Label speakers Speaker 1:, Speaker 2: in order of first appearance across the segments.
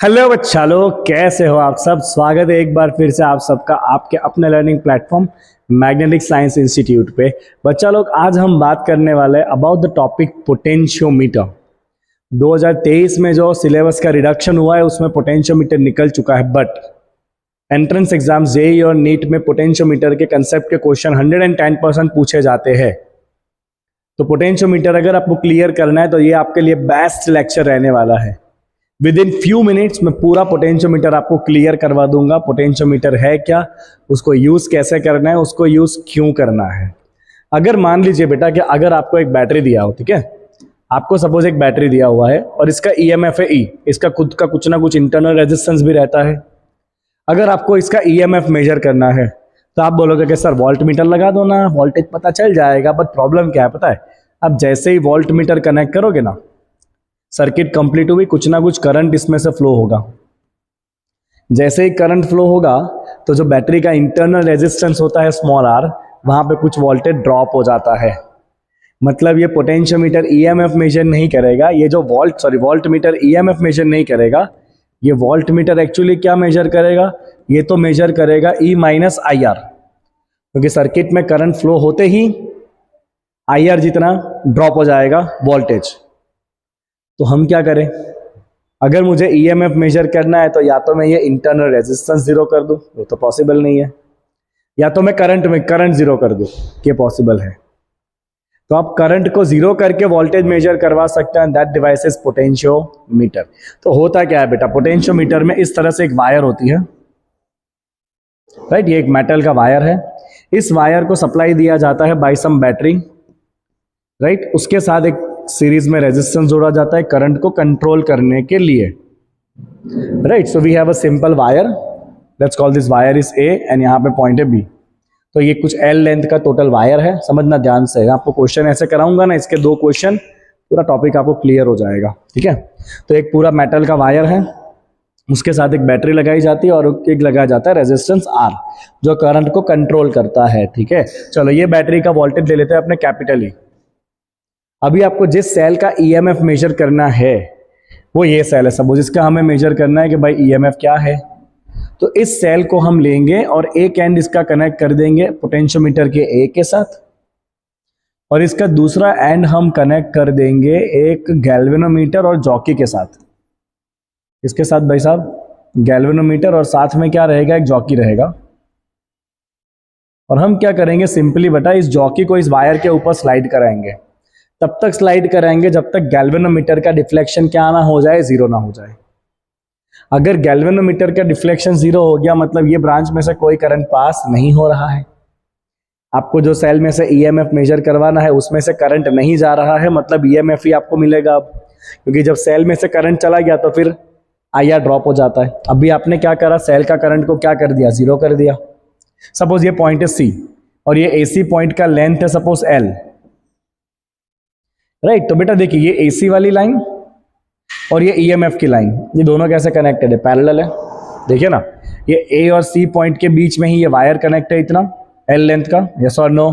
Speaker 1: Hello बच्चा लोग, कैसे हो आप सब। स्वागत है एक बार फिर से आप सबका आपके अपने learning platform magnetic science institute पे। बच्चा लोग, आज हम बात करने वाले अबाउट द टॉपिक पोटेंशियोमीटर। 2023 में जो सिलेबस का रिडक्शन हुआ है उसमें पोटेंशियोमीटर निकल चुका है, बट एंट्रेंस एग्जाम जेईई और नीट में पोटेंशियोमीटर के कंसेप्ट के क्वेश्चन 110% पूछे जाते हैं। तो पोटेंशियोमीटर अगर आपको क्लियर करना है तो ये आपके लिए बेस्ट लेक्चर रहने वाला है। विद इन फ्यू मिनट्स में पूरा पोटेंशियोमीटर आपको क्लियर करवा दूंगा। पोटेंशियोमीटर है क्या, उसको यूज कैसे करना है, उसको यूज क्यों करना है। अगर मान लीजिए बेटा कि अगर आपको एक बैटरी दिया हो, ठीक है, आपको सपोज एक बैटरी दिया हुआ है और इसका ईएमएफ है ई, इसका खुद का कुछ ना कुछ इंटरनल रेजिस्टेंस भी रहता है। अगर आपको इसका ईएमएफ मेजर करना है तो आप बोलोगे कि सर वोल्ट मीटर लगा दो ना, वोल्टेज पता चल जाएगा। बट प्रॉब्लम क्या है पता है, अब जैसे ही वोल्ट मीटर कनेक्ट करोगे ना, सर्किट कंप्लीट हुई, कुछ ना कुछ करंट इसमें से फ्लो होगा। जैसे ही करंट फ्लो होगा तो जो बैटरी का इंटरनल रेजिस्टेंस होता है स्मॉल आर, वहां पे कुछ वोल्टेज ड्रॉप हो जाता है। मतलब ये पोटेंशियोमीटर ईएमएफ मेजर नहीं करेगा, ये जो वोल्ट मीटर ईएमएफ मेजर नहीं करेगा, ये वोल्ट मीटर एक्चुअली क्या मेजर करेगा, ये तो मेजर करेगा ई माइनस आई आर, क्योंकि सर्किट में करंट फ्लो होते ही आई आर जितना ड्रॉप हो जाएगा वोल्टेज। तो हम क्या करें, अगर मुझे ईएमएफ मेजर करना है तो या तो मैं ये इंटरनल रेजिस्टेंस जीरो कर दूं, वो तो पॉसिबल नहीं है, या तो मैं करंट जीरो कर दूं, ये पॉसिबल है। तो आप करंट को जीरो करके वोल्टेज मेजर करवा सकते हैं, दैट डिवाइस इज पोटेंशियोमीटर। तो होता क्या है बेटा, पोटेंशियोमीटर में इस तरह से एक वायर होती है, राइट, ये एक मेटल का वायर है। इस वायर को सप्लाई दिया जाता है बाय सम बैटरी, राइट, उसके साथ एक सीरीज में रेजिस्टेंस जोड़ा जाता है करंट को कंट्रोल करने के लिए, right. So we have a simple wire, let's call this wire is A and यहाँ पे पॉइंट है बी। तो ये कुछ एल लेंथ का टोटल वायर है, समझना ध्यान से। आपको क्वेश्चन ऐसे कराऊंगा ना, इसके 2 क्वेश्चन, पूरा टॉपिक आपको क्लियर हो जाएगा, ठीक है। तो एक पूरा मेटल का वायर है, उसके साथ एक बैटरी लगाई जाती है और एक लगाया जाता है रेजिस्टेंस आर, जो करंट को कंट्रोल करता है, ठीक है। चलो ये बैटरी का वोल्टेज ले लेते हैं अपने कैपिटल ई। अभी आपको जिस सेल का ईएमएफ मेजर करना है वो ये सेल है, सपोज इसका हमें मेजर करना है कि भाई ईएमएफ क्या है। तो इस सेल को हम लेंगे और एक एंड इसका कनेक्ट कर देंगे पोटेंशियोमीटर के ए के साथ, और इसका दूसरा एंड हम कनेक्ट कर देंगे एक गैल्वेनोमीटर और जॉकी के साथ। इसके साथ भाई साहब गैल्वेनोमीटर और साथ में क्या रहेगा, एक जॉकी रहेगा। और हम क्या करेंगे, सिंपली बेटा इस जॉकी को इस वायर के ऊपर स्लाइड कराएंगे। तब तक स्लाइड कराएंगे जब तक गैल्वेनोमीटर का डिफ्लेक्शन क्या ना हो जाए, जीरो ना हो जाए। अगर गैल्वेनोमीटर का डिफ्लेक्शन जीरो हो गया मतलब ये ब्रांच में से कोई करंट पास नहीं हो रहा है। आपको जो सेल में से ईएमएफ मेजर करवाना है उसमें से करंट नहीं जा रहा है, मतलब ईएमएफ ही आपको मिलेगा अब, क्योंकि जब सेल में से करंट चला गया तो फिर आईआर ड्रॉप हो जाता है। अभी आपने क्या करा, सेल का करंट को क्या कर दिया, जीरो कर दिया। सपोज ये पॉइंट है सी और ये एसी पॉइंट का लेंथ है सपोज एल, राइट। तो बेटा देखिए ये एसी वाली लाइन और ये ईएमएफ की लाइन, ये दोनों कैसे कनेक्टेड है, पैरेलल है। देखिए ना, ये ए और सी पॉइंट के बीच में ही ये वायर कनेक्ट है इतना एल लेंथ का, यस और नो।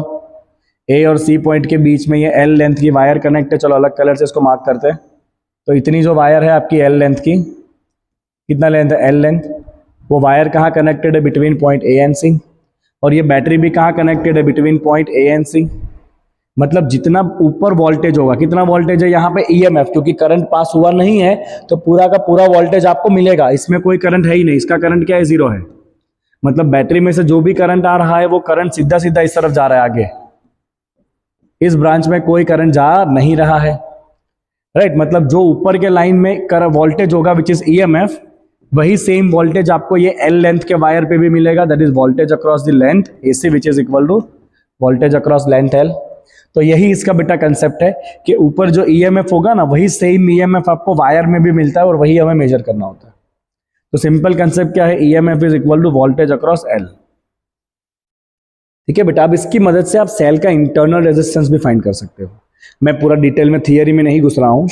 Speaker 1: ए और सी पॉइंट के बीच में ये एल लेंथ की वायर कनेक्ट है। चलो अलग कलर से इसको मार्क करते हैं। तो इतनी जो वायर है आपकी एल लेंथ की, कितना लेंथ है, एल लेंथ, वो वायर कहाँ कनेक्टेड है, बिटवीन पॉइंट ए एंड सी। और ये बैटरी भी कहाँ कनेक्टेड है, बिटवीन पॉइंट ए एंड सी। मतलब जितना ऊपर वोल्टेज होगा, कितना वोल्टेज है यहाँ पे ईएमएफ, क्योंकि करंट पास हुआ नहीं है तो पूरा का पूरा वोल्टेज आपको मिलेगा। इसमें कोई करंट है ही नहीं, इसका करंट क्या है, जीरो है। मतलब बैटरी में से जो भी करंट आ रहा है वो करंट सीधा सीधा इस तरफ जा रहा है आगे, इस ब्रांच में कोई करंट जा नहीं रहा है, राइट। मतलब जो ऊपर के लाइन में वोल्टेज होगा विच इज ईएमएफ, वही सेम वोल्टेज आपको ये एल लेंथ के वायर पे भी मिलेगा, that is voltage across the length AC which is equal to voltage across length L. तो यही इसका बेटा कंसेप्ट है कि ऊपर जो ईएमएफ होगा ना वही सेम ईएमएफ आपको वायर में भी मिलता है और वही हमें मेजर करना होता है। तो सिंपल कंसेप्ट क्या है, EMF is equal to voltage across L, ठीक है बेटा। अब इसकी मदद से आप सेल का इंटरनल रेजिस्टेंस भी फाइंड कर सकते हो। मैं पूरा डिटेल में थियरी में नहीं घुस रहा हूँ,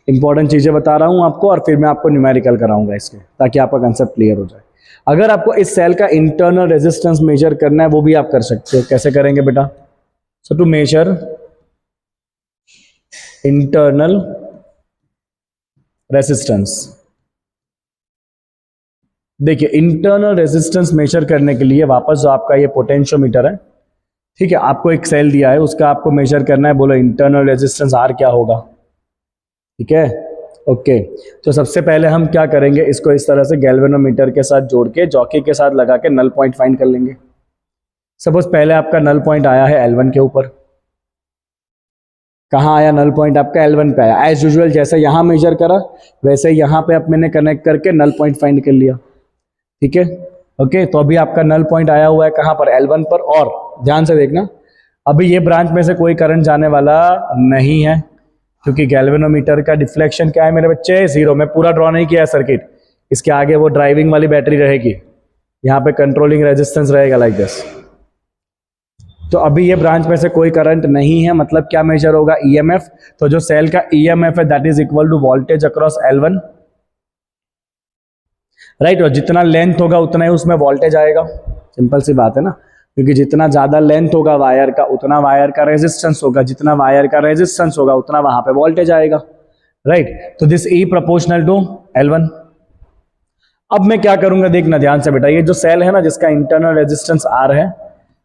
Speaker 1: इंपॉर्टेंट चीजें बता रहा हूँ आपको, और फिर मैं आपको न्यूमेरिकल कराऊंगा इसके, ताकि आपका कंसेप्ट क्लियर हो जाए। अगर आपको इस सेल का इंटरनल रेजिस्टेंस मेजर करना है वो भी आप कर सकते हो। कैसे करेंगे बेटा, so to measure internal resistance, देखिए इंटरनल रेजिस्टेंस मेजर करने के लिए वापस जो आपका ये पोटेंशियोमीटर है, ठीक है, आपको एक सेल दिया है, उसका आपको मेजर करना है, बोलो इंटरनल रेजिस्टेंस आर क्या होगा, ठीक है। ओके, तो सबसे पहले हम क्या करेंगे, इसको इस तरह से गैल्वेनोमीटर के साथ जोड़ के जॉकी के साथ लगा के नल पॉइंट फाइंड कर लेंगे। सपोज पहले आपका नल पॉइंट आया है L1 के ऊपर, कहाँ आया नल पॉइंट आपका L1 पे आया, एज यूजुअल जैसे यहाँ मेजर करा वैसे यहाँ पे अब मैंने कनेक्ट करके नल पॉइंट फाइंड कर लिया, ठीक है। ओके, तो अभी आपका नल पॉइंट आया हुआ है कहाँ पर, L1 पर, और ध्यान से देखना अभी ये ब्रांच में से कोई करंट जाने वाला नहीं है, क्योंकि गैल्वेनोमीटर का डिफ्लेक्शन क्या है मेरे बच्चे, 0। मैं पूरा ड्रॉ नहीं किया है सर्किट, इसके आगे वो ड्राइविंग वाली बैटरी रहेगी, यहाँ पे कंट्रोलिंग रेजिस्टेंस रहेगा लाइक दिस। तो अभी ये ब्रांच में से कोई करंट नहीं है, मतलब क्या मेजर होगा, ईएमएफ। तो जो सेल का ईएमएफ है that is equal to voltage across L1, right. और जितना लेंथ होगा उतना ही उसमें वोल्टेज आएगा, सिंपल सी बात है ना, क्योंकि जितना ज्यादा लेंथ होगा वायर का उतना वायर का रेजिस्टेंस होगा, जितना वायर का रेजिस्टेंस होगा उतना वहां पे वोल्टेज आएगा, राइट। तो this E proportional to L1। अब मैं क्या करूंगा, देखना ध्यान से बेटा, ये जो सेल है ना जिसका इंटरनल रेजिस्टेंस R है,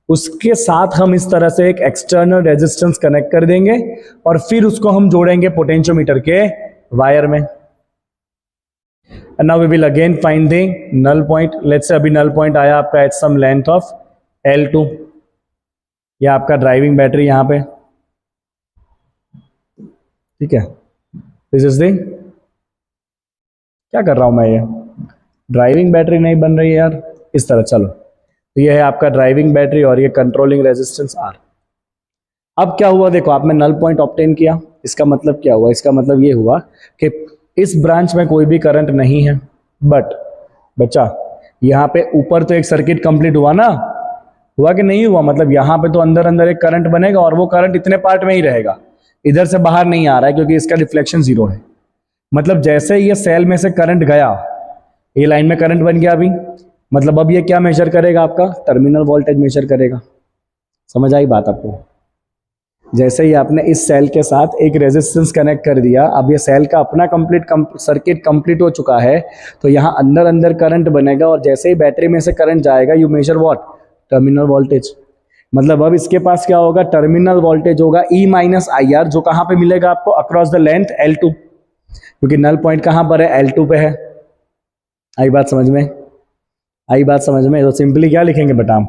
Speaker 1: उसके साथ हम इस तरह से एक एक्सटर्नल रेजिस्टेंस कनेक्ट कर देंगे और फिर उसको हम जोड़ेंगे पोटेंशियोमीटर के वायर में। And now we will again find the null point. Let's say अभी null point आया आपका at some length of L2, ये आपका ड्राइविंग बैटरी यहाँ पे, ठीक है। दिस इज द, क्या कर रहा हूं मैं, ये ड्राइविंग बैटरी नहीं बन रही है यार, इस तरह, चलो। तो ये है आपका ड्राइविंग बैटरी और ये कंट्रोलिंग रेजिस्टेंस R। अब क्या हुआ, देखो आपने नल पॉइंट ऑब्टेन किया, इसका मतलब क्या हुआ, इसका मतलब ये हुआ कि इस ब्रांच में कोई भी करंट नहीं है, बट बच्चा यहाँ पे ऊपर तो एक सर्किट कंप्लीट हुआ ना, हुआ कि नहीं हुआ, मतलब यहाँ पे तो अंदर अंदर एक करंट बनेगा और वो करंट इतने पार्ट में ही रहेगा, इधर से बाहर नहीं आ रहा है क्योंकि इसका डिफ्लेक्शन 0 है। मतलब जैसे ये सेल में से करंट गया, ये लाइन में करंट बन गया अभी, मतलब अब ये क्या मेजर करेगा, आपका टर्मिनल वोल्टेज मेजर करेगा। समझ आई बात आपको, जैसे ही आपने इस सेल के साथ एक रेजिस्टेंस कनेक्ट कर दिया, अब ये सेल का अपना सर्किट कंप्लीट हो चुका है, तो यहाँ अंदर अंदर करंट बनेगा और जैसे ही बैटरी में से करंट जाएगा you measure what, terminal voltage. मतलब अब इसके पास क्या होगा, टर्मिनल वोल्टेज होगा E माइनस IR, जो कहाँ पे मिलेगा आपको, अक्रॉस द लेंथ L2, क्योंकि नल पॉइंट कहाँ पर है, L2 पे है। आई बात समझ में, आई बात समझ में। तो सिंपली क्या लिखेंगे बेटा हम,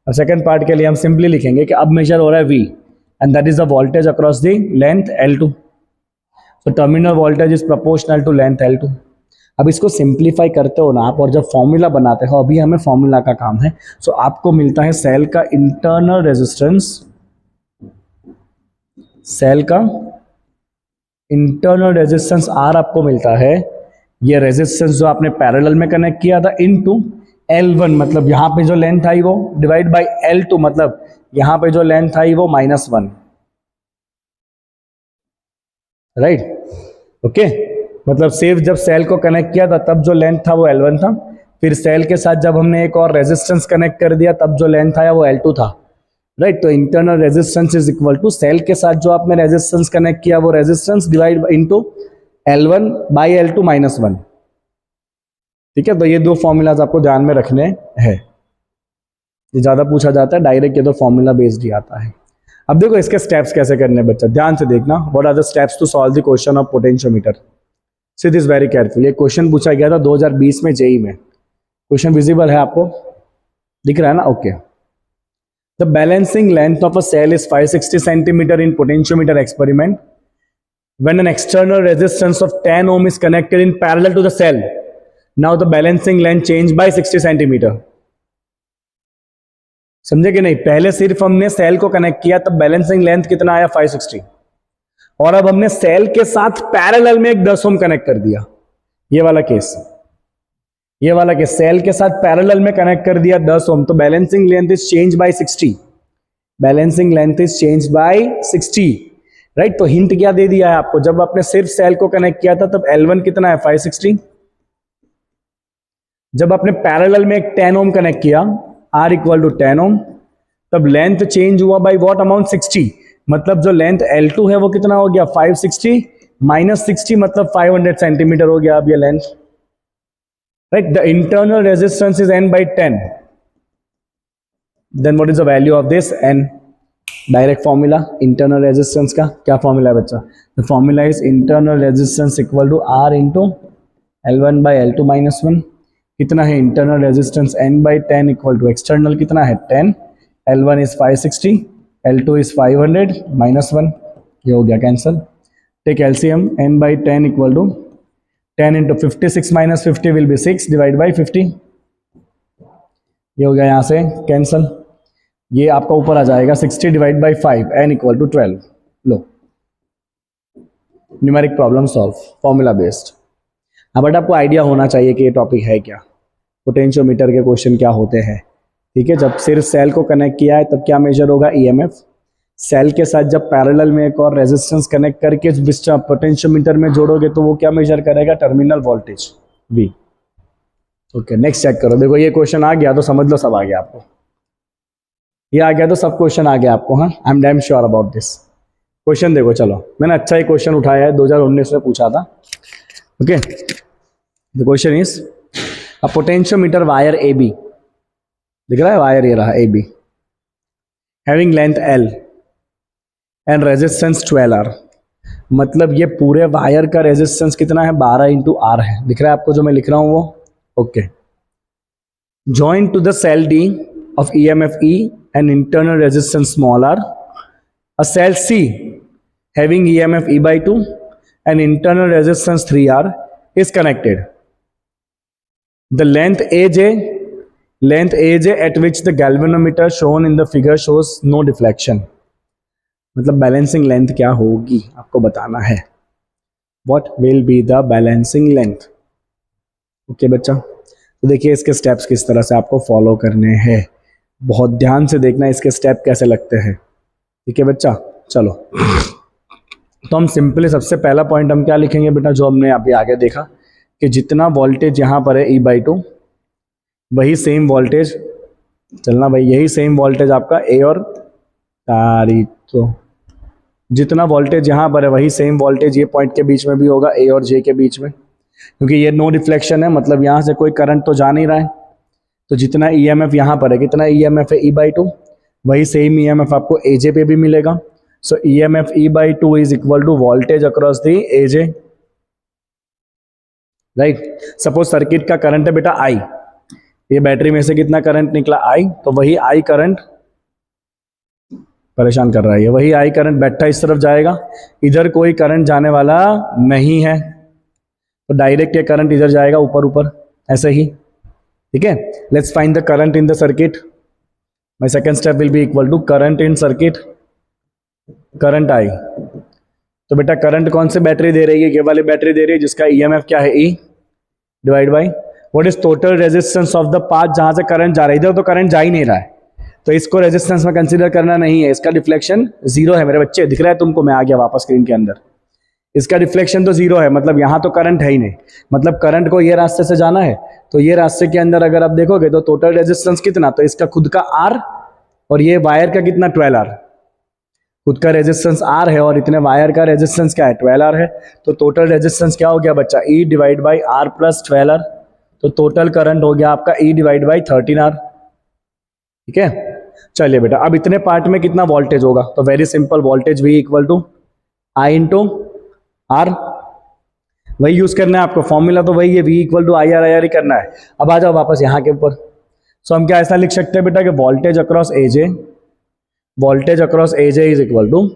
Speaker 1: अब सेकंड पार्ट के लिए हम सिंपली लिखेंगे कि अब मेजर हो रहा है V and that is the voltage across the length L2, so terminal voltage is proportional to length L2। अब इसको सिंप्लीफाई करते हो ना आप, और जब फॉर्मूला बनाते हो, अभी हमें फॉर्मूला का काम है, सो आपको मिलता है सेल का इंटरनल रेजिस्टेंस, सेल का इंटरनल रेजिस्टेंस R आपको मिलता है, ये रेजिस्टेंस जो आपने पैरेलल में कनेक्ट किया था, इनटू L1, मतलब यहाँ पे जो लेंथ आई वो, डिवाइड बाई L2, मतलब यहां पे जो लेंथ आई वो -1, राइट। ओके, मतलब सिर्फ जब सेल को कनेक्ट किया था तब जो लेंथ था वो L1 था, फिर सेल के साथ जब हमने एक और रेजिस्टेंस कनेक्ट कर दिया तब जो लेंथ आया वो L2 था, राइट। तो internal resistance is equal to cell के साथ जो आपने रेजिस्टेंस कनेक्ट किया वो resistance divide into L1 by L2 -1, ठीक है। तो ये दो फॉर्मूलाज आपको ध्यान में रखने हैं, ये ज्यादा पूछा जाता है, डायरेक्ट ये तो फॉर्मूला बेस्ड ही आता है। अब देखो इसके स्टेप्स कैसे करने बच्चा, ध्यान से देखना, what are the steps to solve the question of potentiometer. See this very careful, ये क्वेश्चन पूछा गया था 2020 में जेई में, क्वेश्चन विजिबल है आपको, दिख रहा है ना, okay. The balancing length of a cell is 560 centimetre in potentiometer experiment when an external resistance of 10 ohm is connected in parallel to the cell. Now the balancing length changed by 60 centimetre. समझे कि नहीं, पहले सिर्फ हमने cell को connect किया तब balancing length कितना आया 560, और अब हमने सेल के साथ पैरेलल में एक 10 ओम कनेक्ट कर दिया, ये वाला केस, ये वाला केस सेल के साथ पैरेलल में कनेक्ट कर दिया 10 ओम, तो balancing length is change bye 60, balancing length is change bye 60, right. तो हिंट क्या दे दिया है आपको, जब आपने सिर्फ सेल को कनेक्ट किया था तब L1 कितना है 560, जब आपने पैरेलल में एक 10 ओम कनेक्ट किया R इक्वल टू 10 ओम, तब लेंथ चेंज हुआ बाय व्हाट अमाउंट 60, मतलब जो लेंथ L2 है वो कितना हो गया 560 माइनस 60, मतलब 500 सेंटीमीटर हो गया अब ये length, right, the internal resistance is n by 10, then what is the value of this n? Direct formula internal resistance का क्या फॉर्मूला है बच्चा? The formula is internal resistance equal to r into L1 by L2 minus 1. कितना है internal resistance? n by 10 equal to external कितना है 10, L1 is 560, L2 is 500 minus 1, ये हो गया cancel. Take LCM, n by 10 equal to 10 into 56 minus 50 will be 6 divide by 50, ये हो गया यहाँ से कैंसिल. ये आपका ऊपर आ जाएगा 60 divide by 5, n equal to 12. लो, numeric problem solve, formula based. हाँ बट आपको आइडिया होना चाहिए कि ये टॉपिक है क्या, पोटेंशियोमीटर के क्वेश्चन क्या होते हैं. ठीक है, जब सिर्फ सेल को कनेक्ट किया है तब क्या मेजर होगा? ईएमएफ. सेल के साथ जब पैरेलल में एक और रेजिस्टेंस कनेक्ट करके पोटेंशियोमीटर में जोड़ोगे तो वो क्या मेजर करेगा? Terminal voltage V. Okay, next check करो. देखो ये क्वेश्चन आ गया तो समझ लो सब आ गया आपको. ये आ गया तो सब क्वेश्चन आ गया आपको. हाँ, I am damn sure about this. Question देखो, चलो मैंने अच्छा ही क्वेश्चन उठाया है, 2019 में पूछा था. Okay, the question is a potentiometer wire AB, दिख रहा है वायर, ये रहा AB, having length L and resistance 12R. मतलब ये पूरे वायर का रेजिस्टेंस कितना है? 12 इंटू R है. दिख रहा है आपको जो मैं लिख रहा हूं वो? Okay. Join to the cell D of EMF E and internal resistance small r, a cell C having EMF E by 2 and internal resistance 3R is connected. The length AJ at which the galvanometer shown in the figure shows no deflection. मतलब balancing length क्या होगी आपको बताना है. What will be the balancing length? Okay बच्चा, तो देखिए इसके स्टेप्स किस तरह से आपको फॉलो करने हैं. बहुत ध्यान से देखना इसके स्टेप कैसे लगते हैं. ठीक है बच्चा, चलो तो हम सिंपली सबसे पहला पॉइंट हम क्या लिखेंगे बेटा, जो हमने अभी आगे देखा कि जितना वोल्टेज यहाँ पर है E/2, वही सेम वोल्टेज, चलना भाई, यही सेम वोल्टेज आपका A और तारी, तो जितना वोल्टेज यहाँ पर है वही सेम वोल्टेज ये पॉइंट के बीच में भी होगा, A और J के बीच में, क्योंकि ये नो रिफ्लेक्शन है, मतलब यहाँ से कोई करंट तो जा नहीं रहा है. तो जितना EMF यहाँ पर है, कितना EMF है E/2, वही सेम EMF आपको AJ पे भी मिलेगा. So EMF E/2 is equal to voltage across the AJ. Right, suppose circuit का करंट है बेटा I, ये बैटरी में से कितना करंट निकला? I. तो वही I करंट परेशान कर रहा है, वही I करंट बैठा इस तरफ जाएगा, इधर कोई करंट जाने वाला नहीं है, तो डायरेक्ट ये करंट इधर जाएगा ऊपर ऊपर ऐसे ही. ठीक है, let's find the current in the circuit. My second step will be equal to current in circuit, current I. तो बेटा करंट कौन से बैटरी दे रही है? ये वाली बैटरी दे रही है जिसका EMF क्या है? E divide by what is total resistance of the path जहां से करंट जा रहा है. इधर तो करंट जा ही नहीं रहा है, तो इसको रेजिस्टेंस में कंसीडर करना नहीं है. इसका डिफ्लेक्शन 0 है मेरे बच्चे, दिख रहा है तुमको? मैं आ गया वापस स्क्रीन के अंदर. इसका डिफ्लेक्शन तो 0 है, मतलब यहाँ तो करंट है ही नहीं. मतलब करंट को ये रास्ते से जाना है, तो ये रास्ते के अंदर अगर आप देखोगे तो टोटल रेजिस्टेंस कितना, तो इसका खुद का R और ये वायर का कितना 12R. खुद का रेजिस्टेंस R है और इतने वायर का रेजिस्टेंस क्या है? 12R है. तो टोटल रेजिस्टेंस क्या हो गया बच्चा? E divide by R plus 12R. तो टोटल करंट हो गया आपका E डिवाइड बाई 13R. ठीक है, चलिए बेटा, अब इतने पार्ट में कितना वोल्टेज होगा? तो very simple, voltage V equal to I into R. वही यूज करना है आपको, फॉर्मूला तो वही है, V इक्वल टू IR ही करना है. अब आ जाओ वापस यहाँ के ऊपर. सो हम क्या ऐसा लिख सकते हैं बेटा कि voltage across AJ is equal to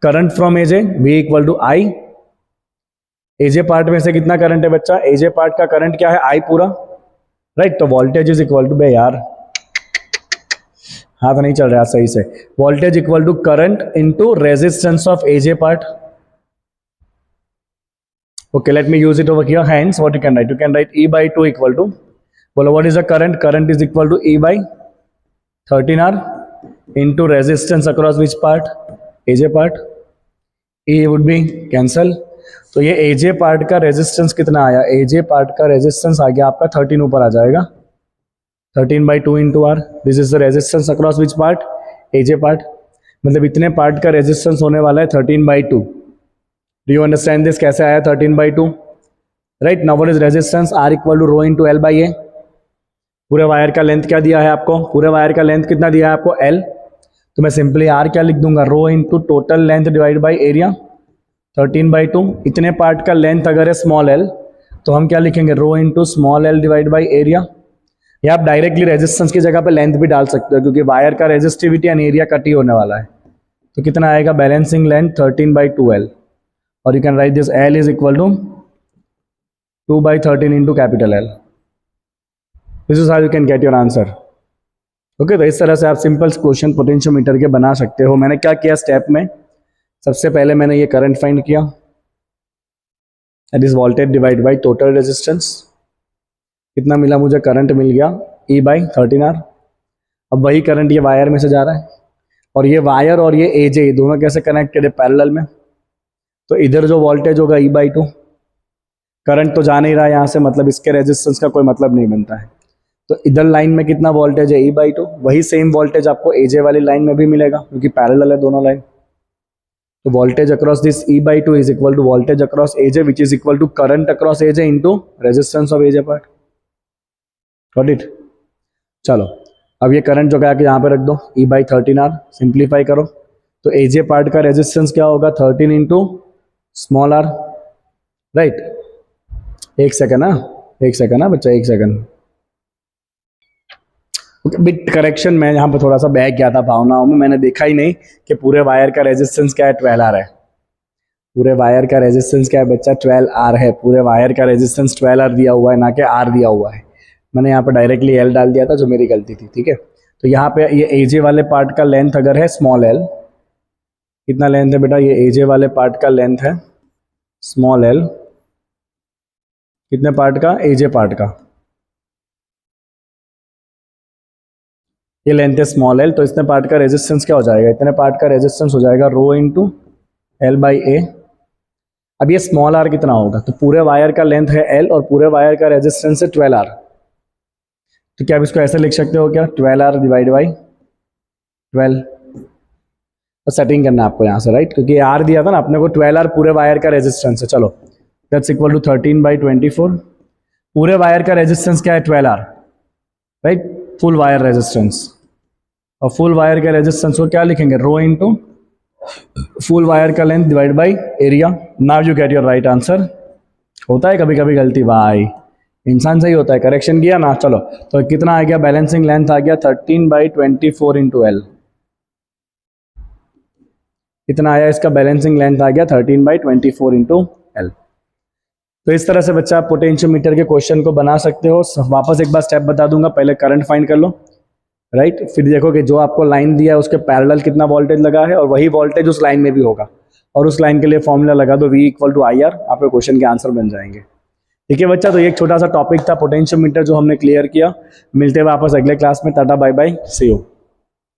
Speaker 1: current from AJ V equal to I. AJ part में से कितना करंट है बच्चा? AJ पार्ट का करंट क्या है? I पूरा. राइट, तो वोल्टेज इज इक्वल टू, बे यार हाथ नहीं चल रहा सही से, voltage equal to current into resistance of AJ part. Okay, let me use it over here. Hence, what you can write? You can write E/2 equal to, well, what is the current? Current is equal to E by 13R into resistance across which part? AJ part. E would be cancel. तो ये AJ part का resistance कितना आया? AJ part का resistance आ गया आपका 13 ऊपर आ जाएगा, 13/2 into R. This is the resistance across which part? AJ part. मतलब इतने पार्ट का रेजिस्टेंस होने वाला है 13/2. Do you understand this? कैसे आया 13/2? Right. Now what is resistance? R equal to rho into L by A. पूरे वायर का लेंथ क्या दिया है आपको? पूरे वायर का लेंथ कितना दिया है आपको? एल। तो मैं सिंपली आर क्या लिख दूंगा? Rho into total length divide by area 13/2। इतने पार्ट का लेंथ अगर है स्मॉल एल तो हम क्या लिखेंगे? Rho into small L divide by area. या आप डायरेक्टली रेजिस्टेंस की जगह पे लेंथ भी डाल सकते हो क्योंकि वायर का रेजिस्टिविटी एंड एरिया कट ही होने वाला है। तो कितना आएगा? Balancing length 13/2L। और you can write this L is equal to 2/13 into capital L। This is how you can get your answer. Okay, तो इस तरह से आप सिंपल क्वेश्चन पोटेंशियोमीटर के बना सकते हो। मैंने क्या किया स्टेप में? सबसे पहले मैंने ये करंट फाइंड किया, that is voltage divide by total resistance. कितना मिला मुझे? करंट मिल गया E/13R। अब वही करंट ये वायर में से जा रहा है और ये वायर और ये एजे दोनों कैसे कनेक्टेड है? पैरेलल में। तो इधर जो वोल्टेज होगा E/2, करंट तो जा नहीं रहा है यहाँ से, मतलब इसके रेजिस्टेंस का कोई मतलब नहीं बनता है। तो इधर लाइन में कितना वोल्टेज है? E/2। वही सेम वोल्टेज आपको एजे वाली लाइन में भी मिलेगा क्योंकि पैरेलल है दोनों लाइन। तो voltage across this E/2 is equal to voltage across AJ which is equal to current across AJ into resistance of AJ part. Got it? चलो अब ये करंट जो क्या कि यहाँ पे रख दो E/13R। सिंप्लीफाई करो तो एजे पार्ट का रेजिस्टेंस क्या होगा? 13 इंटू स्मॉल आर। राइट। एक सेकंड ना बच्चा, एक सेकंड। बिट करेक्शन, मैं यहाँ पे थोड़ा सा बहक गया था भावनाओं में। मैंने देखा ही नहीं कि पूरे वायर का रेजिस्टेंस क्या है? 12R है। पूरे वायर का रेजिस्टेंस क्या है बच्चा? 12R है। पूरे वायर का रेजिस्टेंस 12R दिया हुआ है, ना कि R दिया हुआ है। मैंने यहाँ पे डायरेक्टली L डाल दिया था जो मेरी गलती थी। ठीक है, तो यहाँ पे ये एजे वाले पार्ट का लेंथ अगर है स्मॉल L, कितना लेंथ है बेटा? ये एजे वाले पार्ट का लेंथ है स्मॉल L। कितने पार्ट का? एजे पार्ट का। ये लेंथ है स्मॉल L, तो इतने पार्ट का रेजिस्टेंस क्या हो जाएगा? इतने पार्ट का रेजिस्टेंस हो जाएगा रो इंटू L बाई ए। अब ये स्मॉल r कितना होगा? तो पूरे वायर का लेंथ है L और पूरे वायर का रेजिस्टेंस है 12R। तो क्या आप इसको ऐसे लिख सकते हो क्या? 12R divide by 12। तो सेटिंग करना है आपको यहाँ से, राइट, क्योंकि R दिया था ना अपने को। 12R पूरे वायर का रेजिस्टेंस है। चलो दैट्स इक्वल टू 13/24। पूरे वायर का रेजिस्टेंस क्या है? 12R, right, full wire resistance. और फुल वायर के रेजिस्टेंस को क्या लिखेंगे? रो इंटू फुल वायर का length divide by area. Now you get your right answer. होता है कभी कभी गलती भाई, इंसान सही होता है। करेक्शन किया ना। चलो तो कितना आ गया? बैलेंसिंग लेंथ आ गया 13/24 इंटू L। कितना आया इसका? बैलेंसिंग लेंथ आ गया 13/24 इंटू L। तो इस तरह से बच्चा आप पोटेंशियोमीटर के क्वेश्चन को बना सकते हो। वापस एक बार स्टेप बता दूंगा, पहले करंट फाइंड कर लो, राइट। फिर देखो कि जो आपको लाइन दिया है उसके पैरेलल कितना वोल्टेज लगा है और वही वोल्टेज उस लाइन में भी होगा, और उस लाइन के लिए फॉर्मूला लगा दो V इक्वल टू IR। आपके क्वेश्चन के आंसर बन जाएंगे। ठीक है बच्चा, तो ये एक छोटा सा टॉपिक था पोटेंशियोमीटर जो हमने क्लियर किया। मिलते हैं वापस अगले क्लास में। टाटा बाय बाय, सी यू।